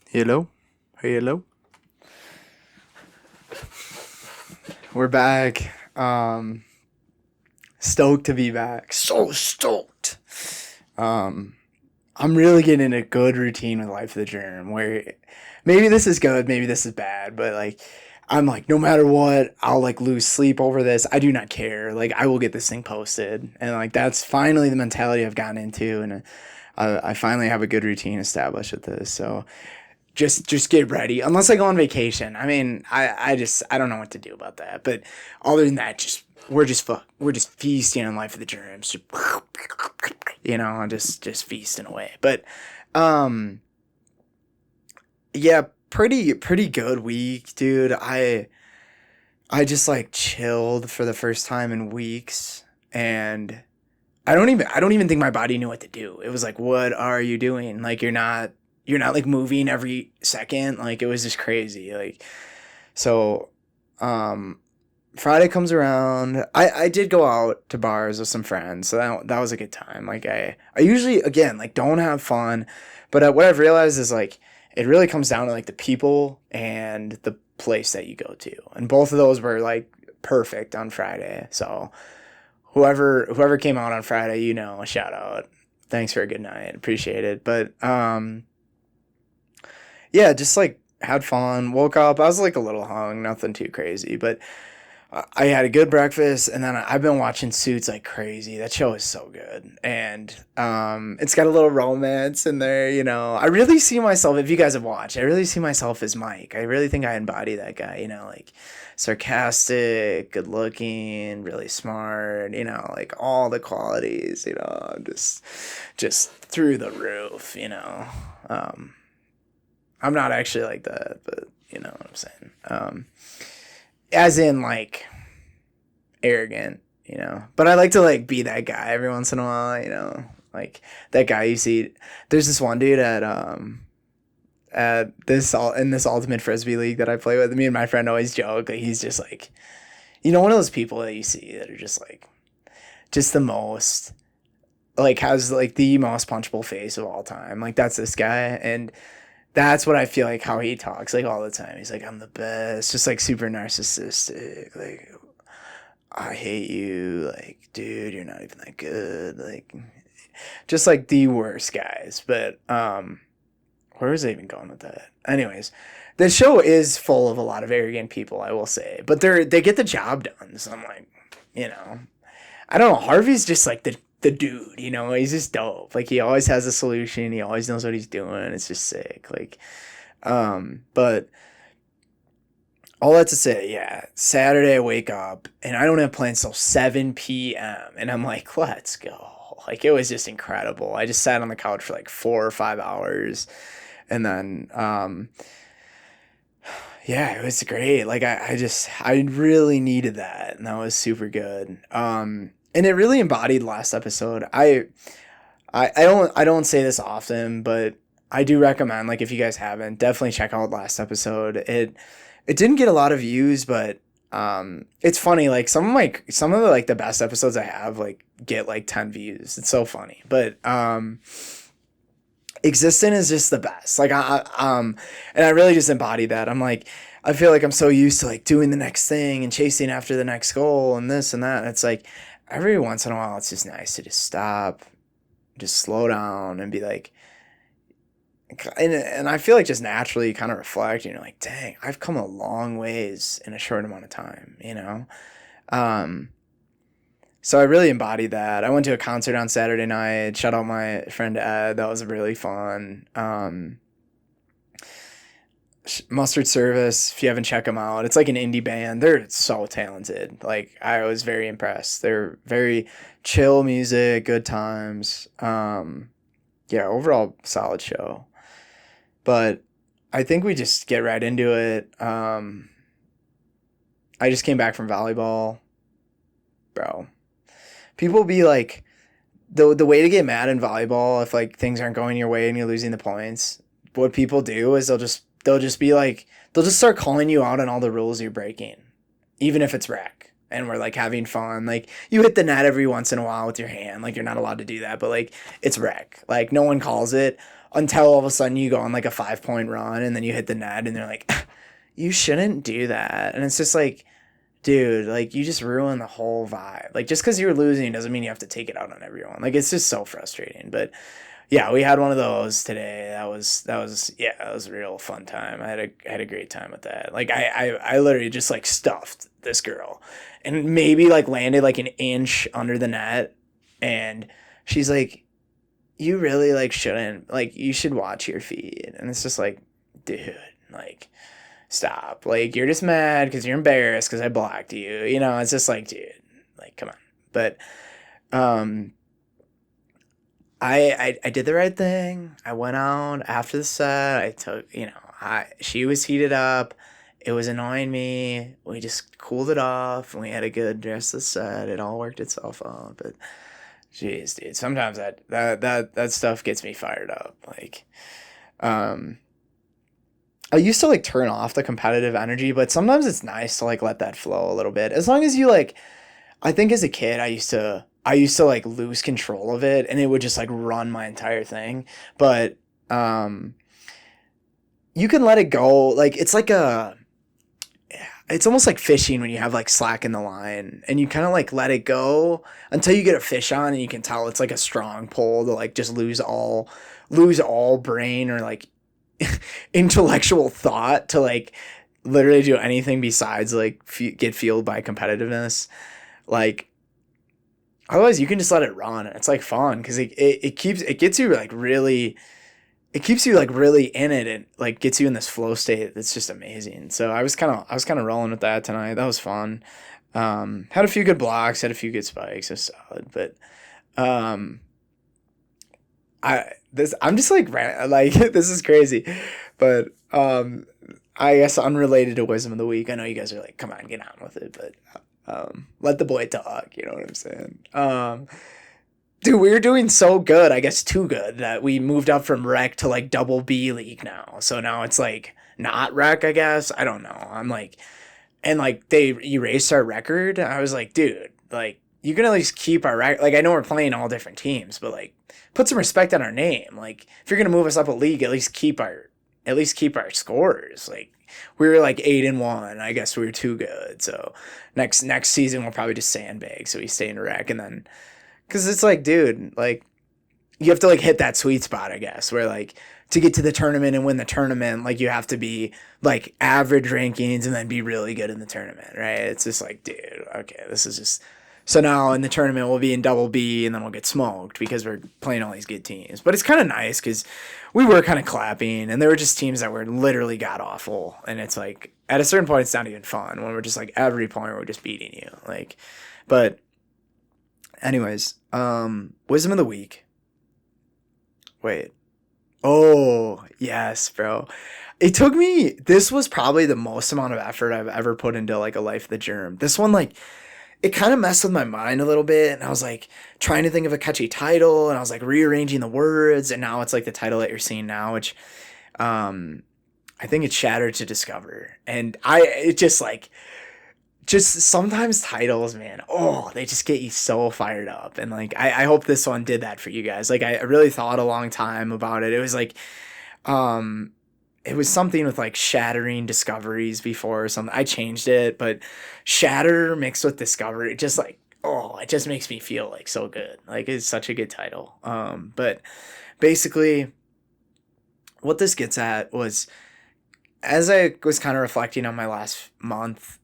Hello? Hello? We're back. Stoked to be back. So stoked. Um, I'm really getting in a good routine with Life of the Germ where maybe this is good, maybe this is bad, but like I'm like, no matter what, I'll like lose sleep over this. I do not care. Like I will get this thing posted. And like that's finally the mentality I've gotten into, and I finally have a good routine established with this. So just get ready. Unless I go on vacation. I mean, I don't know what to do about that. But other than that, we're just feasting on Life of the Germs. Just feasting away. But um yeah, pretty good week, dude. I just like chilled for the first time in weeks, and I don't even think my body knew what to do. It was like, what are you doing? Like you're not like moving every second. Like it was just crazy. Like so um Friday comes around. I did go out to bars with some friends, so that was a good time. Like I usually again like don't have fun, but what I've realized is like it really comes down to like the people and the place that you go to, and both of those were like perfect on Friday. So whoever came out on Friday, a shout out. Thanks for a good night. Appreciate it. But yeah, just like had fun. Woke up. I was like a little hung, nothing too crazy, but I had a good breakfast, and then I've been watching Suits like crazy. That show is so good, and it's got a little romance in there. I really see myself. If you guys have watched, I really see myself as Mike. I really think I embody that guy. Like sarcastic, good looking, really smart. Like all the qualities. Just through the roof. Um, I'm not actually like that, but you know what I'm saying. As in like arrogant, But I like to like be that guy every once in a while, Like that guy you see. There's this one dude at this all in this ultimate frisbee league that I play with. Me and my friend always joke like he's just like one of those people that you see that are just like just the most like has like the most punchable face of all time. Like that's this guy, and that's what I feel like how he talks like all the time. He's like, I'm the best, just like super narcissistic. Like, I hate you. Like, dude, you're not even that good. Like, just like the worst guys. But where was I even going with that? Anyways, the show is full of a lot of arrogant people, I will say, but they get the job done. So I'm like, you know, I don't know. Harvey's just like the dude. He's just dope. Like he always has a solution. He always knows what he's doing. It's just sick. Like, but all that to say, yeah, Saturday I wake up and I don't have plans till 7 p.m. And I'm like, let's go. Like, it was just incredible. I just sat on the couch for like 4 or 5 hours. And then, yeah, it was great. Like, I really needed that. And that was super good. And it really embodied last episode. I don't say this often, but I do recommend, like, if you guys haven't, definitely check out last episode. It didn't get a lot of views, but it's funny. Like some of the like the best episodes I have like get like 10 views. It's so funny. But Existent is just the best. Like and I really just embody that. I'm like I feel like I'm so used to like doing the next thing and chasing after the next goal and this and that. And it's like every once in a while it's just nice to just stop, just slow down and be like, and I feel like just naturally kind of reflect, like, dang, I've come a long ways in a short amount of time. Um, so I really embodied that. I went to a concert on Saturday night. Shout out my friend Ed. That was really fun. Mustard Service, if you haven't checked them out, it's like an indie band. They're so talented. Like I was very impressed. They're very chill music, good times. Yeah, overall solid show. But I think we just get right into it. I just came back from volleyball, bro. People be like, the way to get mad in volleyball if like things aren't going your way and you're losing the points. What people do is they'll just be like they'll just start calling you out on all the rules you're breaking, even if it's rec. And we're like having fun. Like you hit the net every once in a while with your hand. Like you're not allowed to do that, but like it's rec. Like no one calls it. until all of a sudden you go on like a 5 point run and then you hit the net and they're like, you shouldn't do that. And it's just like, dude, like you just ruin the whole vibe. Like just because you're losing doesn't mean you have to take it out on everyone. Like it's just so frustrating. But yeah, we had one of those today. That was yeah, that was a real fun time. I had a great time with that. Like I literally just like stuffed this girl and maybe like landed like an inch under the net, and she's like, you really like shouldn't, like you should watch your feet. And it's just like, dude, like stop. Like you're just mad because you're embarrassed because I blocked you. You know, it's just like, dude, like come on. But um I did the right thing. I went out after the set. I took, she was heated up. It was annoying me. We just cooled it off. And we had a good rest of the set. It all worked itself out. But jeez, dude, sometimes that stuff gets me fired up. Like, I used to like turn off the competitive energy, but sometimes it's nice to like let that flow a little bit. As long as you like, I think as a kid, I used to like lose control of it and it would just like run my entire thing. But you can let it go. Like it's almost like fishing when you have like slack in the line and you kind of like let it go until you get a fish on and you can tell it's like a strong pull to like just lose all brain or like intellectual thought to like literally do anything besides like get fueled by competitiveness. Like otherwise you can just let it run. It's like fun because it gets you like really, it keeps you like really in it and like gets you in this flow state that's just amazing. So I was kind of rolling with that tonight. That was fun. Had a few good blocks, had a few good spikes. It was solid. But um I'm just like like this is crazy. But I guess unrelated to wisdom of the week. I know you guys are like, come on, get on with it, but let the boy talk, you know what I'm saying? Dude, we were doing so good, I guess too good, that we moved up from rec to like double B league now. So now it's like not rec, I guess. I don't know. I'm like, and like they erased our record. I was like, dude, like you can at least keep our record. Like I know we're playing all different teams, but like put some respect on our name. Like if you're gonna move us up a league, at least keep our scores. Like we were like 8-1. I guess we were too good. So next season we'll probably just sandbag so we stay in rec, and then because it's like, dude, like you have to like hit that sweet spot, I guess, where like to get to the tournament and win the tournament, like you have to be like average rankings and then be really good in the tournament, right? It's just like, dude, okay, this is just so now in the tournament we'll be in double B and then we'll get smoked because we're playing all these good teams. But it's kind of nice because we were kind of clapping and there were just teams that were literally god awful, and it's like at a certain point it's not even fun when we're just like every point we're just beating you, like. But anyways, wisdom of the week. Wait. Oh, yes, bro. This was probably the most amount of effort I've ever put into like a Life of the Germ. This one, like, it kind of messed with my mind a little bit. And I was like trying to think of a catchy title and I was like rearranging the words. And now it's like the title that you're seeing now, which, I think it's Shattered to Discover. And it just like, just sometimes titles, man, oh, they just get you so fired up. And like I hope this one did that for you guys. Like I really thought a long time about it. It was like it was something with like shattering discoveries before or something. I changed it, but shatter mixed with discovery, just like, oh, it just makes me feel like so good. Like it's such a good title. But basically what this gets at was, as I was kind of reflecting on my last month,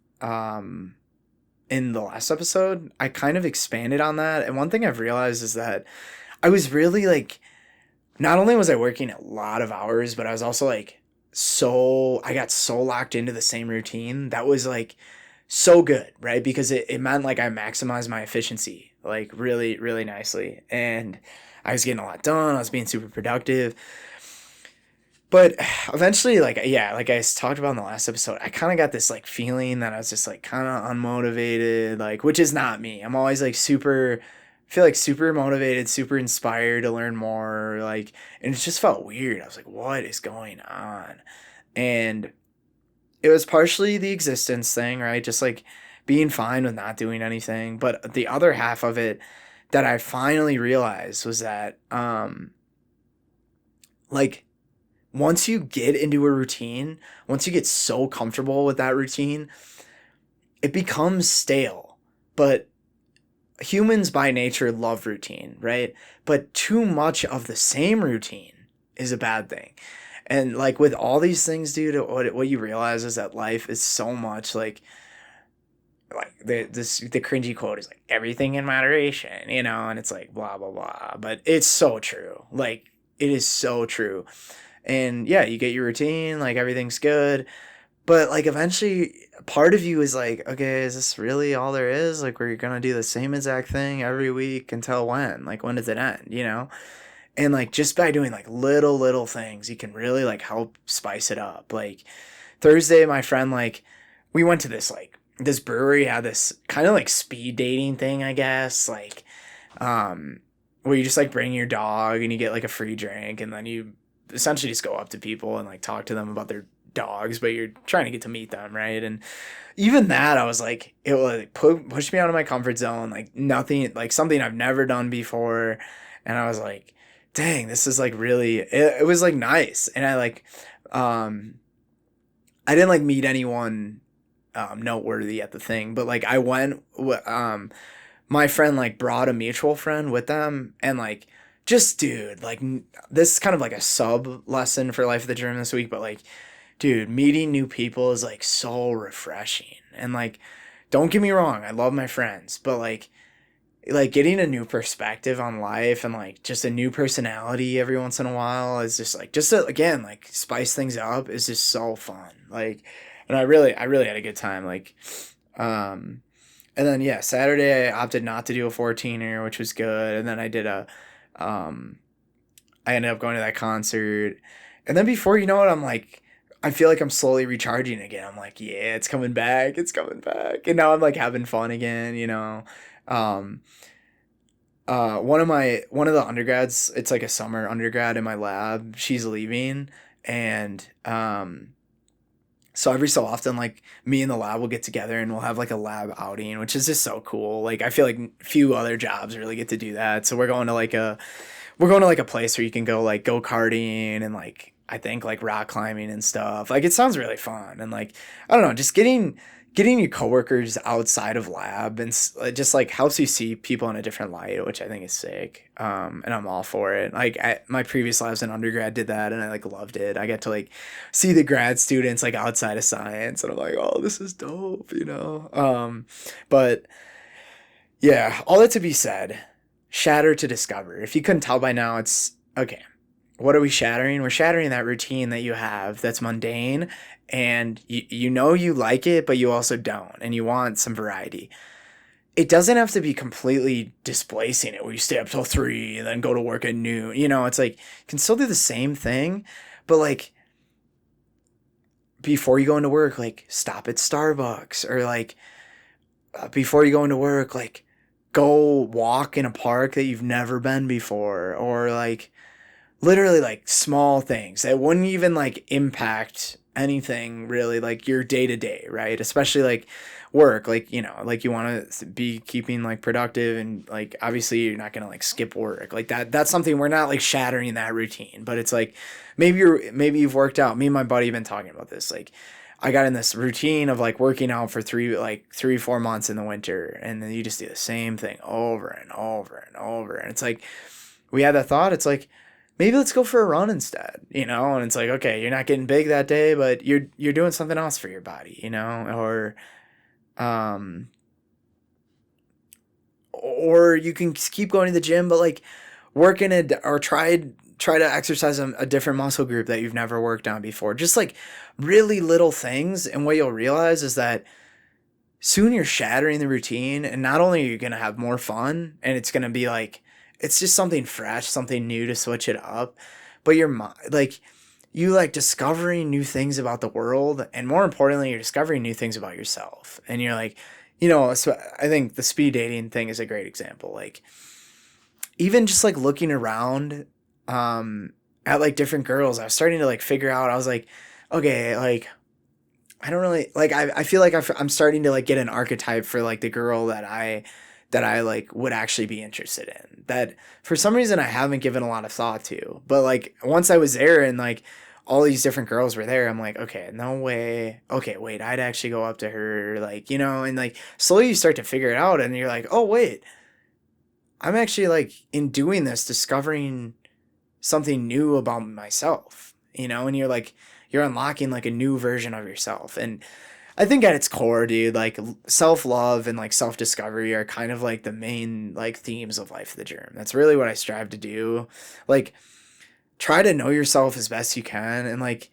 in the last episode, I kind of expanded on that. And one thing I've realized is that I was really like, not only was I working a lot of hours, but I was also like, I got so locked into the same routine that was like so good, right? Because it meant like I maximized my efficiency like really, really nicely. And I was getting a lot done. I was being super productive. But eventually, like, yeah, like I talked about in the last episode, I kind of got this like feeling that I was just like kind of unmotivated, like, which is not me. I'm always like feel like super motivated, super inspired to learn more, like, and it just felt weird. I was like, what is going on? And it was partially the existence thing, right? Just like being fine with not doing anything. But the other half of it that I finally realized was that, like once you get into a routine, once you get so comfortable with that routine, it becomes stale. But humans by nature love routine, right? But too much of the same routine is a bad thing. And like with all these things, dude, what you realize is that life is so much like the cringy quote is like everything in moderation, and it's like blah blah blah, but it's so true. Like it is so true. And yeah, you get your routine, like everything's good, but like eventually part of you is like, okay, is this really all there is? Like we're gonna do the same exact thing every week until when? Like when does it end? And like just by doing like little things, you can really like help spice it up. Like Thursday, my friend, like we went to this brewery had this kind of like speed dating thing, I guess, like um where you just like bring your dog and you get like a free drink, and then you essentially just go up to people and like talk to them about their dogs, but you're trying to get to meet them, right? And even that, I was like, it would like push me out of my comfort zone, like nothing, like something I've never done before. And I was like, dang, this is like really, it was like nice. And um I didn't like meet anyone noteworthy at the thing, but like I went my friend like brought a mutual friend with them, and like just dude, like this is kind of like a sub lesson for life of the germ this week, but like dude, meeting new people is like so refreshing. And like don't get me wrong, I love my friends, but like getting a new perspective on life and like just a new personality every once in a while is just like just to, again, like spice things up is just so fun. Like, and I really had a good time. Like um and then yeah, Saturday I opted not to do a 14er, which was good. And then um I ended up going to that concert. And then before you know it, I'm like, I feel like I'm slowly recharging again. I'm like, yeah, it's coming back. It's coming back. And now I'm like having fun again. Um one of the undergrads, it's like a summer undergrad in my lab, she's leaving. And so every so often, like me and the lab will get together and we'll have like a lab outing, which is just so cool. Like I feel like few other jobs really get to do that. So we're going to like a place where you can go like go karting and like I think like rock climbing and stuff. Like it sounds really fun. And like I don't know, just getting your coworkers outside of lab and it just like helps you see people in a different light, which I think is sick. And I'm all for it. Like my previous labs in undergrad did that, and I like loved it. I get to like see the grad students like outside of science, and I'm like, oh, this is dope. But yeah, all that to be said, shatter to discover. If you couldn't tell by now, it's okay. What are we shattering? We're shattering that routine that you have that's mundane, and you know you like it, but you also don't, and you want some variety. It doesn't have to be completely displacing it where you stay up till 3 and then go to work at noon. It's like you can still do the same thing, but like before you go into work, like stop at Starbucks, or like before you go into work, like go walk in a park that you've never been before, or like literally like small things that wouldn't even like impact anything really, like your day to day, right? Especially like work, like like you want to be keeping like productive, and like obviously you're not gonna like skip work like that. That's something we're not like shattering that routine, but it's like maybe you've worked out. Me and my buddy have been talking about this. Like I got in this routine of like working out for 3-4 months in the winter, and then you just do the same thing over and over and over, and it's like we had that thought. It's like maybe let's go for a run instead. And it's like, okay, you're not getting big that day, but you're doing something else for your body. Um or you can keep going to the gym, but like work in it, or try to exercise a different muscle group that you've never worked on before. Just like really little things, and what you'll realize is that soon you're shattering the routine, and not only are you going to have more fun, and it's going to be like it's just something fresh, something new to switch it up, but like you like discovering new things about the world, and more importantly, you're discovering new things about yourself. And you're like, so I think the speed dating thing is a great example. Like even just like looking around at like different girls, I was starting to like figure out, I was like, okay, like I don't really like, I feel like I'm starting to like get an archetype for like the girl that that I like would actually be interested in, that for some reason I haven't given a lot of thought to. But like once I was there and like all these different girls were there, I'm like, okay, no way. Okay, wait, I'd actually go up to her, like, you know, and like slowly you start to figure it out and you're like, oh wait, I'm actually like in doing this discovering something new about myself, you know, and you're like you're unlocking like a new version of yourself. And I think at its core, dude, like self-love and like self-discovery are kind of like the main like themes of Life of the Germ. That's really what I strive to do. Like try to know yourself as best you can, and like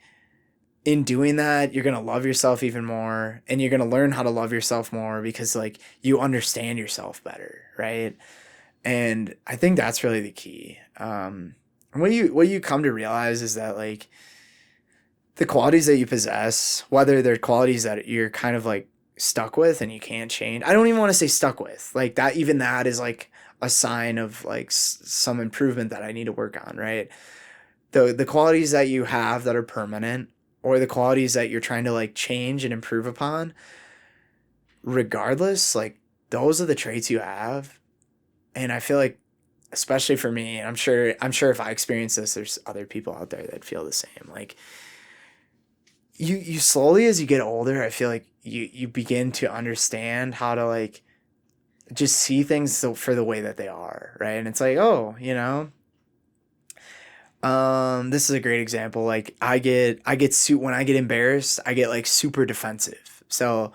in doing that, you're going to love yourself even more, and you're going to learn how to love yourself more because like you understand yourself better, right? And I think that's really the key. What you come to realize is that like the qualities that you possess, whether they're qualities that you're kind of like stuck with and you can't change. I don't even want to say stuck with. Like that, even that is like a sign of like some improvement that I need to work on, right? The qualities that you have that are permanent, or the qualities that you're trying to like change and improve upon, regardless, like those are the traits you have. And I feel like, especially for me, and I'm sure if I experience this, there's other people out there that feel the same. Like you slowly as you get older, I feel like you begin to understand how to like just see things for the way that they are, right? And it's like, oh, you know, this is a great example. Like when I get embarrassed, I get like super defensive. So,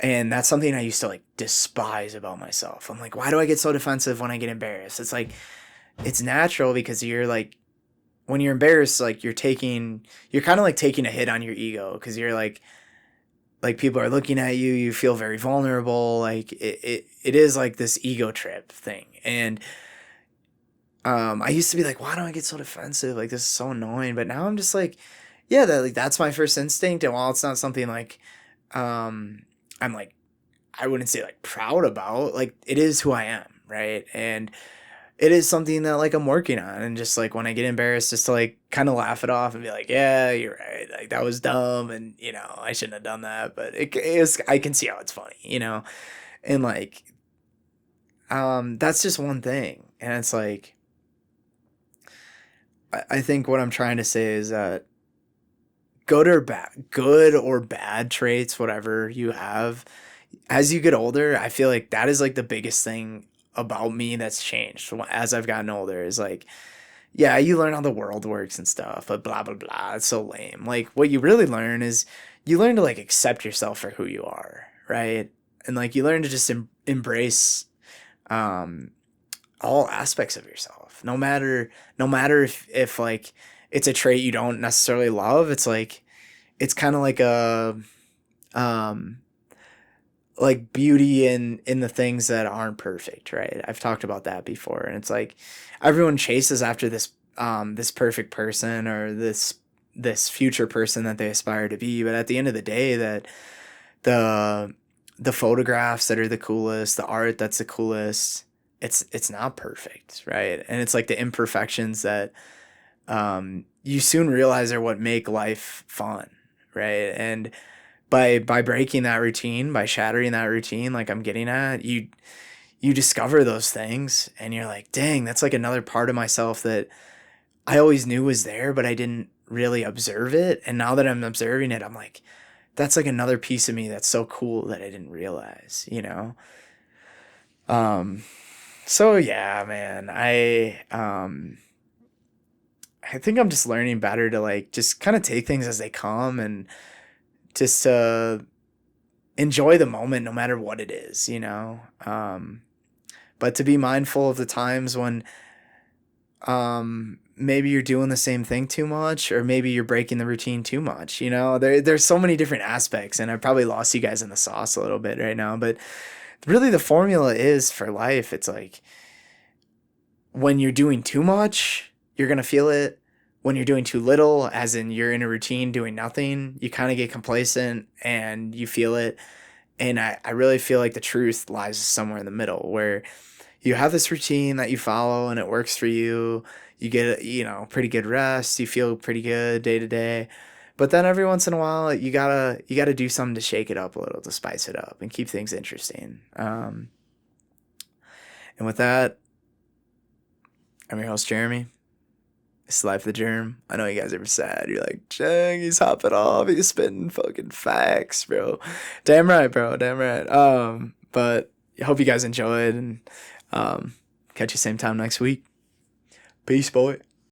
and that's something I used to like despise about myself. I'm like, why do I get so defensive when I get embarrassed? It's like it's natural because you're like when you're embarrassed, like you're kind of like taking a hit on your ego because you're like people are looking at you, you feel very vulnerable. Like it is like this ego trip thing. And I used to be like, why do I get so defensive? Like this is so annoying. But now I'm just like, yeah, that's my first instinct. And while it's not something like I'm like I wouldn't say like proud about, like it is who I am, right? And it is something that like I'm working on, and just like when I get embarrassed, just to like kind of laugh it off and be like, yeah, you're right, like that was dumb, and you know I shouldn't have done that, but it is, I can see how it's funny, you know. And like that's just one thing, and it's like I think what I'm trying to say is that good or bad traits, whatever you have, as you get older, I feel like that is like the biggest thing about me that's changed as I've gotten older. Is like, yeah, you learn how the world works and stuff, but blah blah blah. It's so lame. Like what you really learn is you learn to like accept yourself for who you are, right? And like you learn to just embrace um all aspects of yourself, no matter if like it's a trait you don't necessarily love. It's like it's kind of like a um like beauty in the things that aren't perfect, right? I've talked about that before, and it's like everyone chases after this perfect person, or this future person that they aspire to be, but at the end of the day, that the the photographs that are the coolest, the art that's the coolest, it's not perfect, right? And it's like the imperfections that you soon realize are what make life fun, right? And by breaking that routine, by shattering that routine, like I'm getting at, you discover those things, and you're like, dang, that's like another part of myself that I always knew was there, but I didn't really observe it. And now that I'm observing it, I'm like, that's like another piece of me that's so cool that I didn't realize, you know? Um, so yeah, man, I think I'm just learning better to like just kind of take things as they come, and just to enjoy the moment no matter what it is, you know? But to be mindful of the times when maybe you're doing the same thing too much, or maybe you're breaking the routine too much, you know? There's so many different aspects, and I probably lost you guys in the sauce a little bit right now, but really the formula is for life. It's like when you're doing too much, you're going to feel it. When you're doing too little, as in you're in a routine doing nothing, you kind of get complacent and you feel it. And I really feel like the truth lies somewhere in the middle, where you have this routine that you follow and it works for you. You get, you know, pretty good rest. You feel pretty good day to day. But then every once in a while, you gotta do something to shake it up a little, to spice it up and keep things interesting. And with that, I'm your host, Jeremy. It's Life the Germ. I know you guys are sad. You're like, Jang, he's hopping off. He's spitting fucking facts, bro. Damn right, bro. Damn right. But I hope you guys enjoyed, and catch you same time next week. Peace, boy.